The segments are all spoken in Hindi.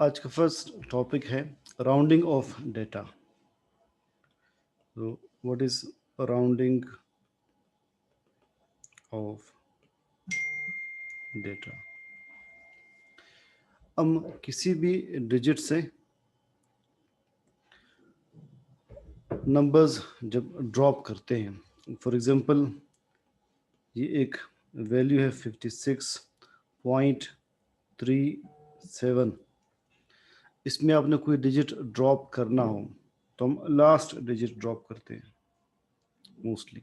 आज का फर्स्ट टॉपिक है राउंडिंग ऑफ डेटा। तो what is rounding off data. हम किसी भी डिजिट से नंबर्स जब ड्रॉप करते हैं, फॉर एग्जांपल ये एक वैल्यू है 56.37, इसमें आपने कोई डिजिट ड्रॉप करना हो तो हम लास्ट डिजिट ड्रॉप करते हैं मोस्टली।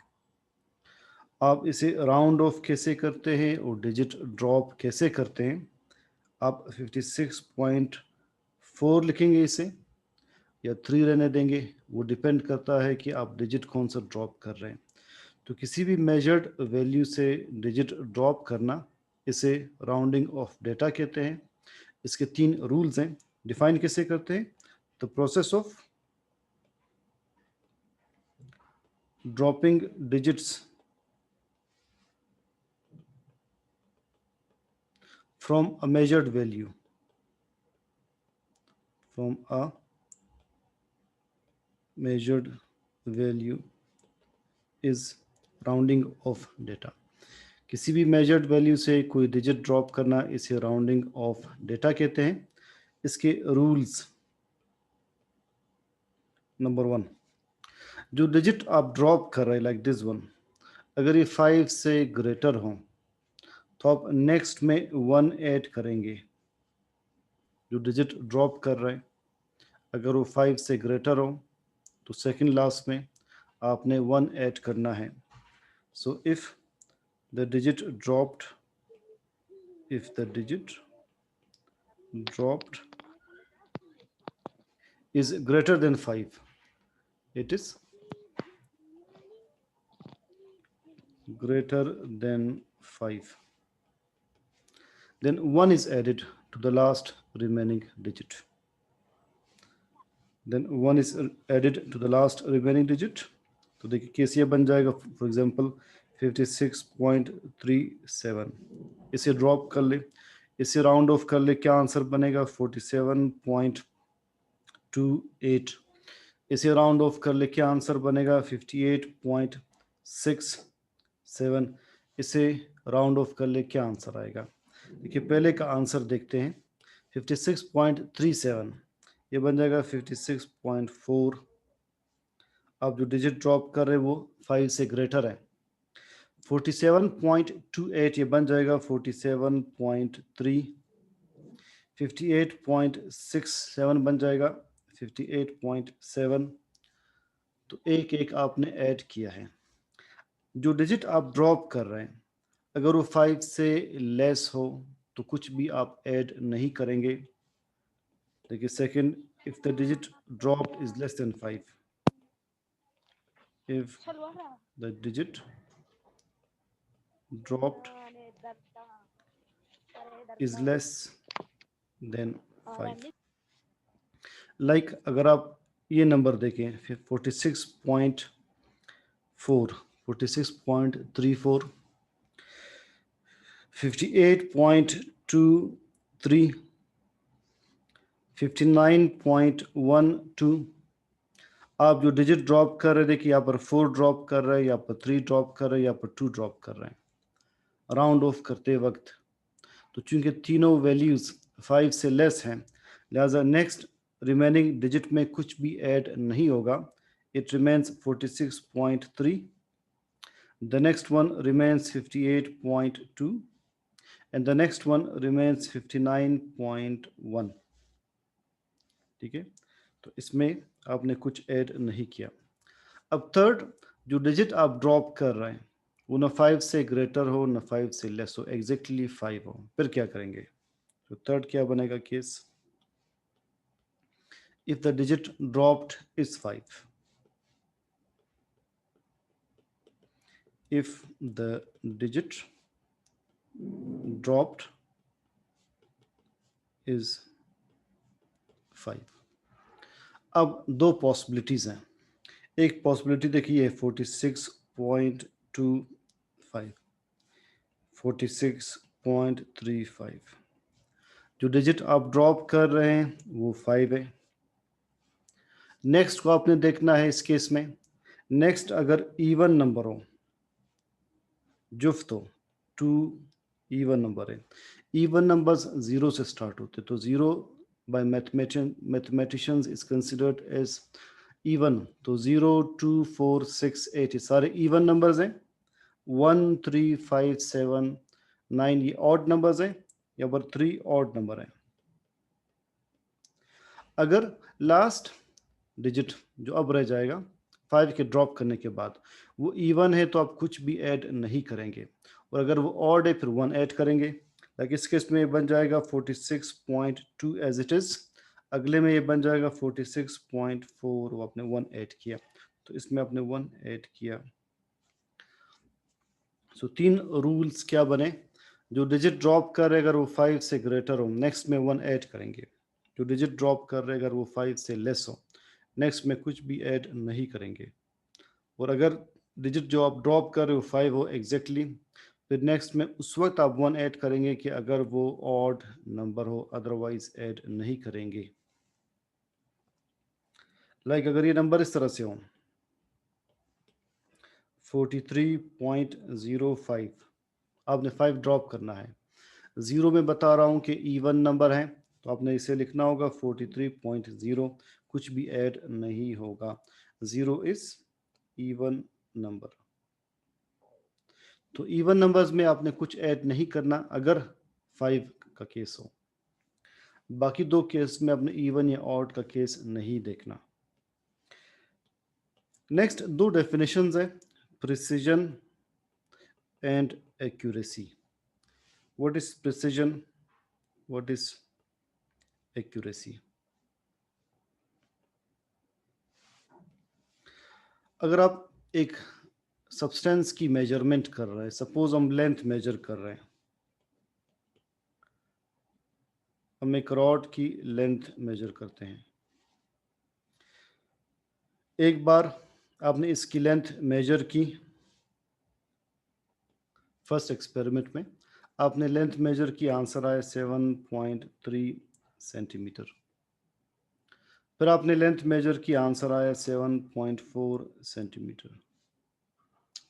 आप इसे राउंड ऑफ कैसे करते हैं और डिजिट ड्रॉप कैसे करते हैं, आप 56.4 लिखेंगे इसे या 3 रहने देंगे, वो डिपेंड करता है कि आप डिजिट कौन सा ड्रॉप कर रहे हैं। तो किसी भी मेजर्ड वैल्यू से डिजिट ड्रॉप करना, इसे राउंडिंग ऑफ डेटा कहते हैं। इसके 3 रूल्स हैं। डिफाइन कैसे करते हैं? The process of dropping digits from a measured value is rounding of data। किसी भी मेजर्ड वैल्यू से कोई डिजिट ड्रॉप करना, इसे राउंडिंग ऑफ डेटा कहते हैं। इसके रूल्स, नंबर 1, जो डिजिट आप ड्रॉप कर रहे हैं लाइक दिस वन, अगर ये 5 से ग्रेटर हो तो आप नेक्स्ट में 1 ऐड करेंगे। जो डिजिट ड्रॉप कर रहे हैं अगर वो 5 से ग्रेटर हो तो सेकंड लास्ट में आपने 1 ऐड करना है। So if the digit dropped if the digit dropped is greater than 5, it is greater than 5, then 1 is added to the last remaining digit, then 1 is added to the last remaining digit। तो देखिए केस ये बन जाएगा, फॉर एग्जांपल 56.37, इसे ड्रॉप कर ले, इसे राउंड ऑफ कर ले, क्या आंसर बनेगा? 47.28। इसे राउंड ऑफ कर ले, क्या आंसर बनेगा? 58.67। इसे राउंड ऑफ कर ले, क्या आंसर आएगा? देखिए पहले का आंसर देखते हैं। 56.37 ये बन जाएगा 56.4। आप जो डिजिट ड्रॉप कर रहे हैं वो 5 से ग्रेटर है। 47.28 ये बन जाएगा 47.3। 58.67 बन जाएगा 58.7। तो एक एक आपने ऐड किया है। जो डिजिट आप ड्रॉप कर रहे हैं अगर वो 5 से लेस हो तो कुछ भी आप ऐड नहीं करेंगे। देखिए second, if the digit dropped is less than 5, if the digit dropped is less than 5, like अगर आप ये नंबर देखें फिर 46.4, 46.34, 58.23, 59.12, आप जो डिजिट ड्रॉप कर रहे थे कि यहाँ पर 4 ड्रॉप कर रहे हैं, यहाँ पर 3 ड्रॉप कर रहे हैं, यहाँ पर 2 ड्रॉप कर रहे हैं राउंड ऑफ करते वक्त। तो चूंकि तीनों वैल्यूज़ 5 से लेस हैं, लिहाजा नेक्स्ट रिमेनिंग डिजिट में कुछ भी ऐड नहीं होगा। It remains 46.3, the next one remains 58.2 and the next one remains 59.1। ठीक है, तो इसमें आपने कुछ ऐड नहीं किया। अब थर्ड, जो डिजिट आप ड्रॉप कर रहे हैं वो ना 5 से ग्रेटर हो ना 5 से लेस हो, एग्जैक्टली 5 हो, फिर क्या करेंगे? तो थर्ड क्या बनेगा case? If the digit dropped is 5, if the digit dropped is 5। अब दो पॉसिबिलिटीज हैं। एक पॉसिबिलिटी देखिए 46.25, 46.35, जो डिजिट आप ड्रॉप कर रहे हैं वो 5 है। नेक्स्ट को आपने देखना है इस केस में। नेक्स्ट अगर इवन नंबर हो, जुफ्त हो, 2 इवन नंबर है। इवन नंबर्स 0 से स्टार्ट होते, तो 0 by mathematicians is considered as even. तो 0 2 4 6 8 ये सारे इवन नंबर्स हैं। 1 3 5 7 9 ये ऑड नंबर्स हैं, यहाँ पर 3 ऑड नंबर हैं। अगर लास्ट डिजिट जो अब रह जाएगा 5 के ड्रॉप करने के बाद वो इवन है तो आप कुछ भी ऐड नहीं करेंगे, और अगर वो ऑड है फिर 1 ऐड करेंगे। लाइक इस केस में ये बन जाएगा 46.2 एज इट इज। अगले में ये बन जाएगा 46.4, वो आपने 1 ऐड किया, तो इसमें आपने 1 ऐड किया। सो 3 रूल्स क्या बने? जो डिजिट ड्रॉप कर रहे अगर वो 5 से ग्रेटर हो, नेक्स्ट में 1 ऐड करेंगे। जो डिजिट ड्रॉप कर रहे अगर वो 5 से लेस हो, नेक्स्ट में कुछ भी ऐड नहीं करेंगे। और अगर डिजिट जो आप ड्रॉप कर रहे हो 5 हो एग्जैक्टली, फिर नेक्स्ट में उस वक्त आप 1 ऐड करेंगे कि अगर वो ऑड नंबर हो, अदरवाइज ऐड नहीं करेंगे। लाइक अगर ये नंबर इस तरह से हो 43.05, आपने 5 ड्रॉप करना है। 0 में बता रहा हूँ कि इवन नंबर है, तो आपने इसे लिखना होगा 43.0, कुछ भी ऐड नहीं होगा। 0 इज इवन नंबर। तो इवन नंबर्स में आपने कुछ ऐड नहीं करना अगर 5 का केस हो। बाकी 2 केस में आपने इवन या ऑड का केस नहीं देखना। नेक्स्ट 2 डेफिनेशंस है, precision and accuracy. What is precision, what is accuracy? अगर आप एक सब्सटेंस की मेजरमेंट कर रहे हैं, सपोज हम लेंथ मेजर कर रहे हैं, हम एक रॉड की लेंथ मेजर करते हैं। एक बार आपने इसकी लेंथ मेजर की, फर्स्ट एक्सपेरिमेंट में आपने लेंथ मेजर की, आंसर आया 7.3 सेंटीमीटर। फिर आपने लेंथ मेजर की, आंसर आया 7.4 सेंटीमीटर।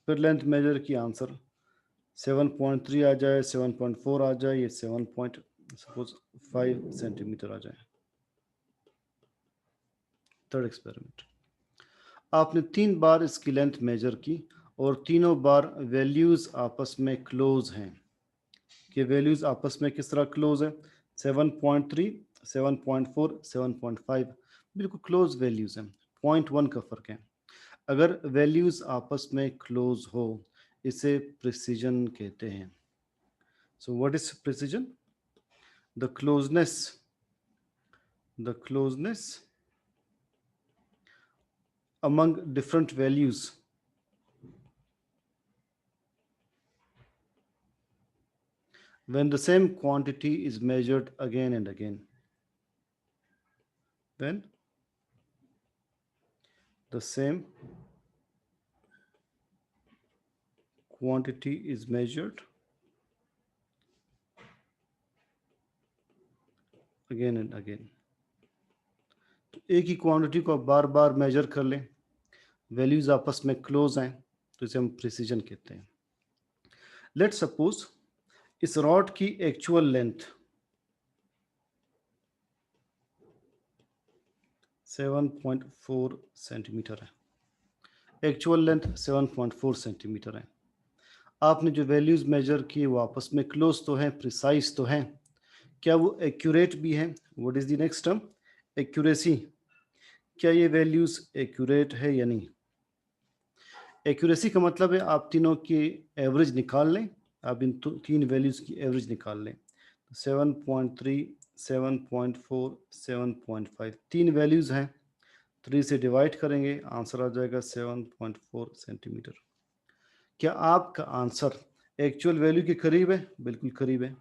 फिर लेंथ मेजर की, आंसर 7.3 आ जाए, 7.4 आ जाए, ये 7.5 सेंटीमीटर आ जाए। थर्ड एक्सपेरिमेंट, आपने 3 बार इसकी लेंथ मेजर की और तीनों बार वैल्यूज आपस में क्लोज हैं। कि वैल्यूज आपस में किस तरह क्लोज है? 7.3, 7.4, 7.5 बिल्कुल क्लोज वैल्यूज हैं, 0.1 का फर्क है। अगर वैल्यूज आपस में क्लोज हो, इसे प्रिसिजन कहते हैं। So what is precision? The closeness among different values when the same quantity is measured again and again. When the same quantity is measured again and again. तो एक ही क्वांटिटी को बार बार मेजर कर लें, वैल्यूज आपस में क्लोज हैं, तो इसे हम प्रिसीजन कहते हैं। लेट्स सपोज इस रॉड की एक्चुअल लेंथ 7.4 सेंटीमीटर है। एक्चुअल लेंथ 7.4 सेंटीमीटर है। आपने जो वैल्यूज मेजर किए वो आपस में क्लोज तो हैं, प्रिसाइज तो हैं, क्या वो एक्यूरेट भी हैं? What is the next term? Accuracy. क्या ये वैल्यूज एक्यूरेट है या नहीं? एक्यूरेसी का मतलब है आप तीनों की एवरेज निकाल लें, आप इन 3 वैल्यूज की एवरेज निकाल लें। 7.3, 7.4, 7.5 3 वैल्यूज हैं, 3 से डिवाइड करेंगे, आंसर आ जाएगा 7.4 सेंटीमीटर। क्या आपका आंसर एक्चुअल वैल्यू के करीब है? बिल्कुल करीब है।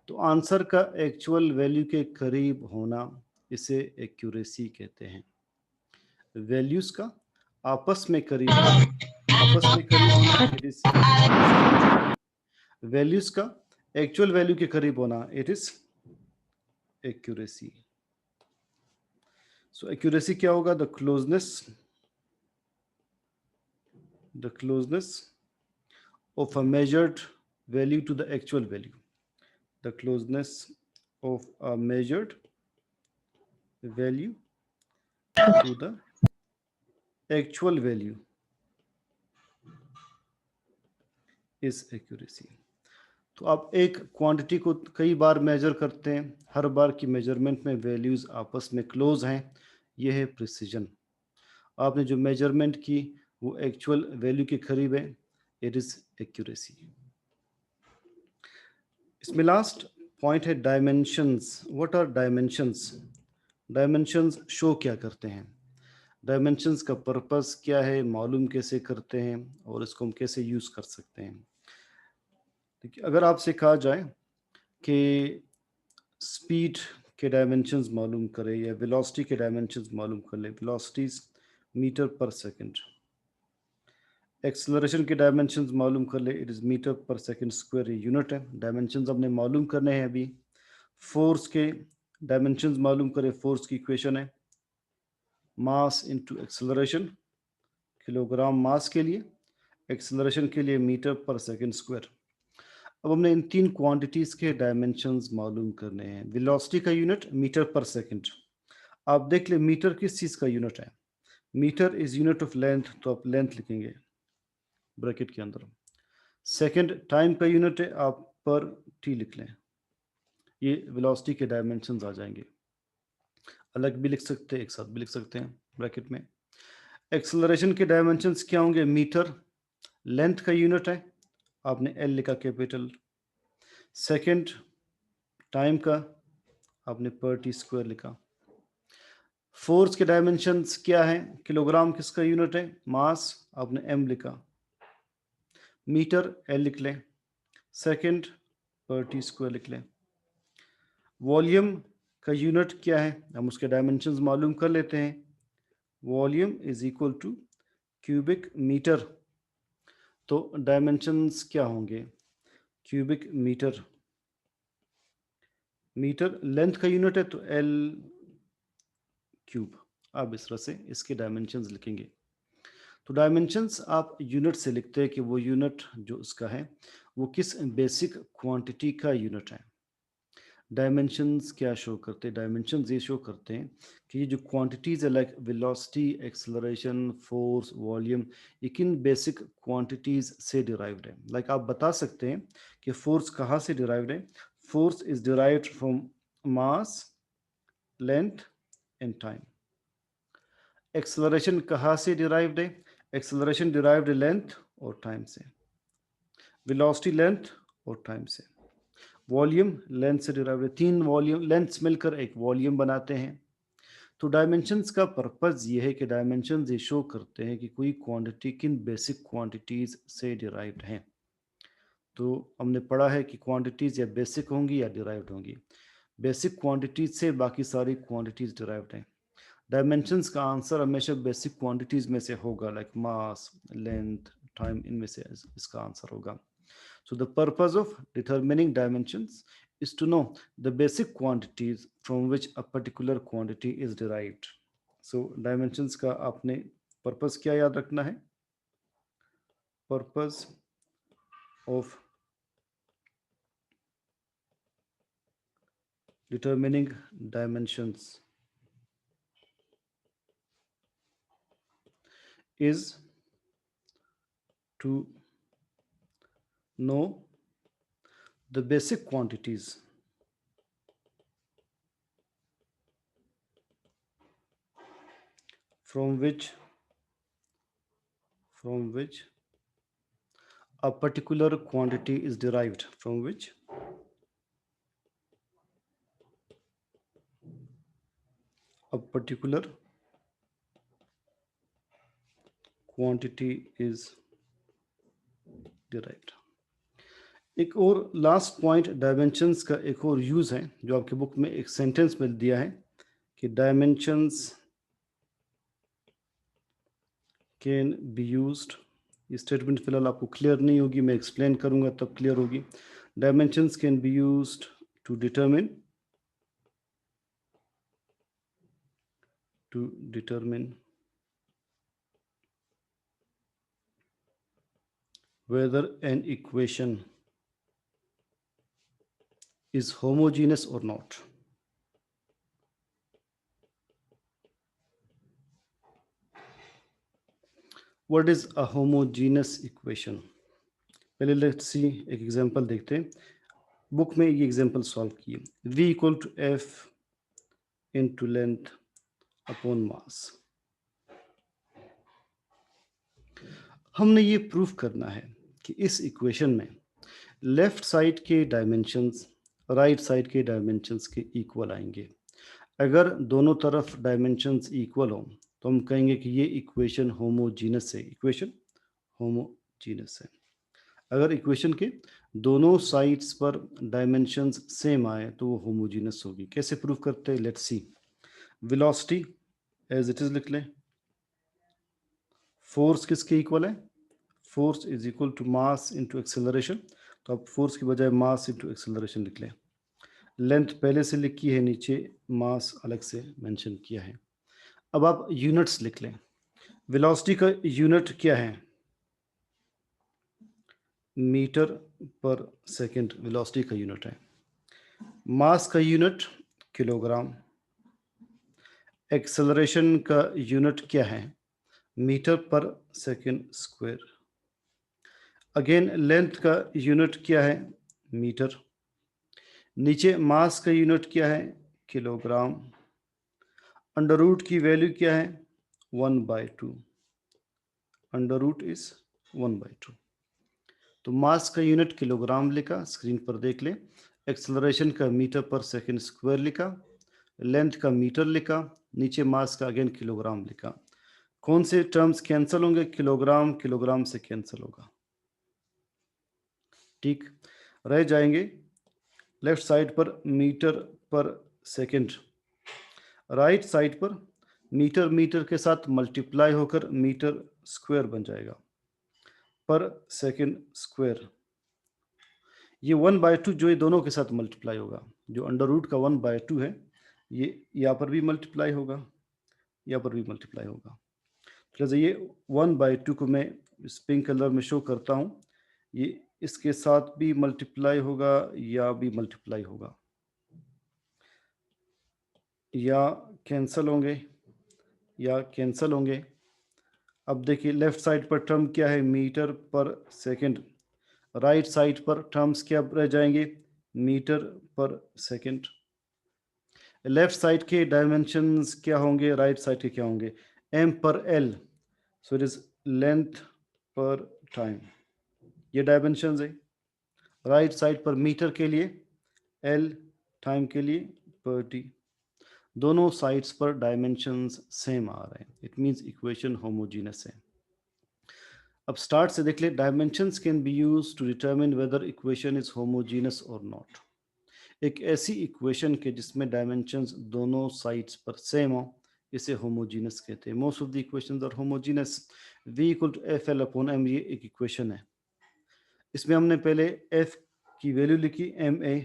तो आंसर का एक्चुअल वैल्यू के करीब होना, इसे एक्यूरेसी कहते हैं। वैल्यूज का आपस में करीब होना, इट इज एक्यूरेसी। वैल्यूज का एक्चुअल वैल्यू के करीब होना, it is accuracy. So accuracy क्या होगा? The closeness of a measured value to the actual value. The closeness of a measured value to the actual value is accuracy. तो आप एक क्वांटिटी को कई बार मेजर करते हैं, हर बार की मेजरमेंट में वैल्यूज आपस में क्लोज हैं, यह है प्रिसीजन. आपने जो मेजरमेंट की वो एक्चुअल वैल्यू के करीब है, इट इज एक्यूरेसी. इसमें लास्ट पॉइंट है dimensions. What are dimensions? Dimensions show क्या करते हैं? डायमेंशंस का पर्पस क्या है, मालूम कैसे करते हैं, और इसको हम कैसे यूज कर सकते हैं? देखिए, अगर आपसे कहा जाए कि स्पीड के डायमेंशंस मालूम करें या वेलोसिटी के डायमेंशंस मालूम कर ले, velocities metre per second. Acceleration के डायमेंशंस मालूम कर ले, it is metre per second square, unit है. डायमेंशंस हमने मालूम करने हैं अभी. फोर्स के डायमेंशंस मालूम करें, फोर्स की इक्वेशन है मास इनटू एक्सेलरेशन. किलोग्राम मास के लिए, एक्सेलरेशन के लिए मीटर पर सेकंड स्क्वायर. अब हमने इन तीन क्वांटिटीज के डायमेंशंस मालूम करने हैं. वेलोसिटी का यूनिट मीटर पर सेकंड. आप देख ले मीटर किस चीज का यूनिट है? Metre is unit of length, तो आप लेंथ लिखेंगे ब्रैकेट के अंदर. सेकंड टाइम का यूनिट है, आप पर टी लिख लें. ये वेलोसिटी के डायमेंशंस आ जाएंगे. अलग भी लिख सकते हैं, एक साथ भी लिख सकते हैं ब्रैकेट में. एक्सेलरेशन के डायमेंशंस क्या होंगे? मीटर. लेंथ का यूनिट है, आपने एल लिखा कैपिटल. सेकंड टाइम का आपने पर टी स्क्वायर लिखा. फोर्स के डायमेंशंस क्या है? किलोग्राम किसका यूनिट है? मास, आपने एम लिखा. मीटर एल लिख लें. सेकंड पर टी स्क्वायर लिख लें. वॉल्यूम का यूनिट क्या है? हम उसके डायमेंशंस मालूम कर लेते हैं. Volume is equal to cubic metre. तो डायमेंशंस क्या होंगे? Cubic metre. मीटर लेंथ का यूनिट है, तो एल क्यूब. आप इस तरह से इसके डायमेंशंस लिखेंगे. तो डायमेंशंस आप यूनिट से लिखते हैं कि वो यूनिट जो उसका है वो किस बेसिक क्वांटिटी का यूनिट है. डायमेंशंस क्या शो करते हैं? डायमेंशंस ये शो करते हैं कि ये जो क्वांटिटीज है, like velocity, acceleration, force, volume, ये किन बेसिक क्वांटिटीज से डिराइव्ड है. लाइक आप बता सकते हैं कि फोर्स कहाँ से डिराइव्ड है. Force is derived from mass, length and time. Acceleration कहाँ से डिराइव्ड है? एक्सेलरेशन डिराइव्ड लेंथ और टाइम से. वेलोसिटी लेंथ और टाइम से. वॉल्यूम लेंथ से डिराइव्ड है. तीन वॉल्यूम लेंथ्स मिलकर एक वॉल्यूम बनाते हैं. तो डायमेंशंस का पर्पस ये है कि डायमेंशंस ये शो करते हैं कि कोई क्वांटिटी किन बेसिक क्वांटिटीज से डिराइव्ड है. तो हमने पढ़ा है कि क्वांटिटीज या बेसिक होंगी या डिराइव्ड होंगी. बेसिक क्वांटिटीज से बाकी सारी क्वांटिटीज डिराइव्ड हैं. डायमेंशंस का आंसर हमेशा बेसिक क्वांटिटीज में से होगा, लाइक मास, लेंथ, टाइम, इनमें से इसका आंसर होगा. So the purpose of determining dimensions is to know the basic quantities from which a particular quantity is derived. So dimensions का आपने purpose क्या याद रखना है? Purpose of determining dimensions is to know the basic quantities from which a particular quantity is derived, from which a particular quantity is derived. एक और लास्ट पॉइंट डायमेंशंस का एक और यूज है जो आपके बुक में एक सेंटेंस में दिया है कि डायमेंशंस कैन बी यूज्ड. ये स्टेटमेंट फिलहाल आपको क्लियर नहीं होगी, मैं एक्सप्लेन करूंगा तब क्लियर होगी. Dimensions can be used to determine to determine whether an equation is homogeneous or not. What is a homogeneous equation? पहले लेट्स सी एक एग्जांपल देखते हैं. बुक में ये एग्जांपल सॉल्व किए. v equal to f into length upon mass. हमने ये प्रूफ करना है कि इस इक्वेशन में लेफ्ट साइड के डायमेंशंस राइट साइड के डायमेंशंस के इक्वल आएंगे. अगर दोनों तरफ डायमेंशंस इक्वल हो तो हम कहेंगे कि ये इक्वेशन होमोजीनस है. इक्वेशन होमोजीनस है. अगर इक्वेशन के दोनों साइड्स पर डायमेंशंस सेम आए तो वो होमोजीनस होगी. कैसे प्रूव करते हैं? Let's see. Velocity as it is लिख लें. फोर्स किसके इक्वल है? Force is equal to mass into acceleration. तो आप फोर्स की बजाय मास इनटू एक्सेलरेशन लिख लें. लेंथ पहले से लिखी है, नीचे मास अलग से मेंशन किया है. अब आप यूनिट्स लिख लें. वेलोसिटी का यूनिट क्या है? मीटर पर सेकंड वेलोसिटी का यूनिट है. मास का यूनिट किलोग्राम. एक्सेलरेशन का यूनिट क्या है? Metre per second square. Again length का यूनिट क्या है? मीटर. नीचे मास का यूनिट क्या है? किलोग्राम. अंडर रूट की वैल्यू क्या है? 1/2. Under root is 1/2. तो मास का यूनिट किलोग्राम लिखा, स्क्रीन पर देख ले. एक्सेलरेशन का मीटर पर सेकंड स्क्वायर लिखा. लेंथ का मीटर लिखा. नीचे मास का अगेन किलोग्राम लिखा. कौन से टर्म्स कैंसिल होंगे? किलोग्राम किलोग्राम से कैंसिल होगा. ठीक. रह जाएंगे लेफ्ट साइड पर metre per second. Right side पर मीटर मीटर के साथ मल्टीप्लाई होकर मीटर स्क्वायर बन जाएगा. पर सेकंड स्क्वायर. ये 1/2 जो ये दोनों के साथ मल्टीप्लाई होगा. जो अंडर रूट का 1/2 है ये यहाँ पर भी मल्टीप्लाई होगा, यहाँ पर भी मल्टीप्लाई होगा. तो ये 1/2 को मैं इस पिंक कलर में शो करता हूँ. ये इसके साथ भी मल्टीप्लाई होगा या भी मल्टीप्लाई होगा, या कैंसल होंगे, या कैंसल होंगे. अब देखिए लेफ्ट साइड पर टर्म क्या है? Metre per second. Right side पर टर्म्स क्या रह जाएंगे? Metre per second. Left side के डायमेंशंस क्या होंगे? राइट साइड के क्या होंगे? m पर l. So it is length पर टाइम. ये डायमेंशंस है. राइट साइड पर मीटर के लिए l, टाइम के लिए पर t. दोनों साइड्स पर डायमेंशंस सेम आ रहे हैं. इट मींस इक्वेशन होमोजेनस है. अब स्टार्ट से देख ले. Dimensions can be used to determine whether equation is homogeneous और नॉट. एक ऐसी इक्वेशन के जिसमें डायमेंशंस दोनों साइड्स पर सेम हो, इसे होमोजेनस कहते हैं. Most of the equations are homogeneous. v equal to F L upon m, ये एक इक्वेशन है. इसमें हमने पहले f की वैल्यू लिखी ma.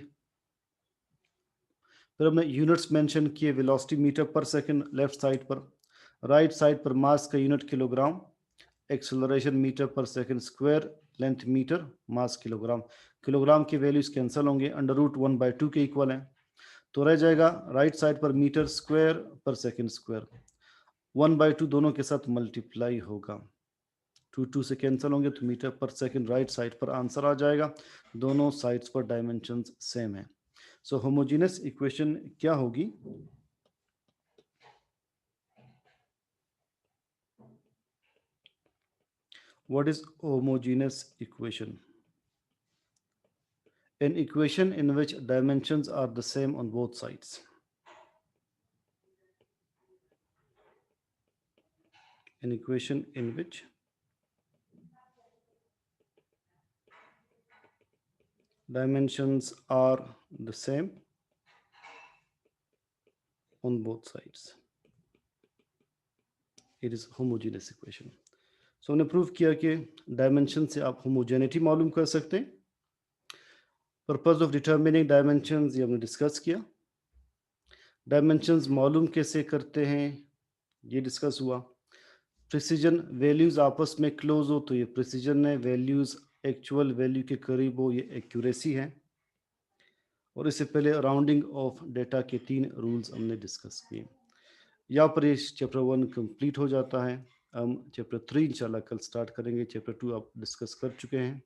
फिर हमने यूनिट्स मेंशन किए. Velocity metre per second left side पर. राइट साइड पर मास का unit kilogram. Acceleration metre per second square. Length metre, मास किलोग्राम. किलोग्राम की वैल्यूज कैंसिल होंगे. अंडर रूट 1/2 के इक्वल है. तो रह जाएगा राइट साइड पर मीटर स्क्वायर पर सेकंड स्क्वायर. 1/2 दोनों के साथ मल्टीप्लाई होगा. 2 से कैंसिल होंगे तो metre per second right side पर आंसर आ जाएगा. दोनों साइड्स पर डायमेंशंस सेम है. सो होमोजेनस इक्वेशन क्या होगी? What is homogeneous equation? An equation in which dimensions are the same on both sides. An equation in which dimensions are the same on both sides. It is homogeneous equation. So हमने प्रूव किया कि डायमेंशन से आप होमोजेनिटी मालूम कर सकते हैं. पर्पस ऑफ डिटर्मिनिंग डायमेंशंस ये हमने डिस्कस किया. डायमेंशंस मालूम कैसे करते हैं? ये डिस्कस हुआ। प्रिसिजन, वैल्यूज आपस में क्लोज हो तो ये प्रिसिजन है, वैल्यूज एक्चुअल वैल्यू के करीब हो ये एक्यूरेसी है। और इससे पहले राउंडिंग ऑफ डेटा के 3 रूल्स हमने डिस्कस किए। यहाँ पर ये चैप्टर 1 कंप्लीट हो जाता है। हम चैप्टर 3 इंशाल्लाह कल स्टार्ट करेंगे। चैप्टर 2 आप डिस्कस कर चुके हैं।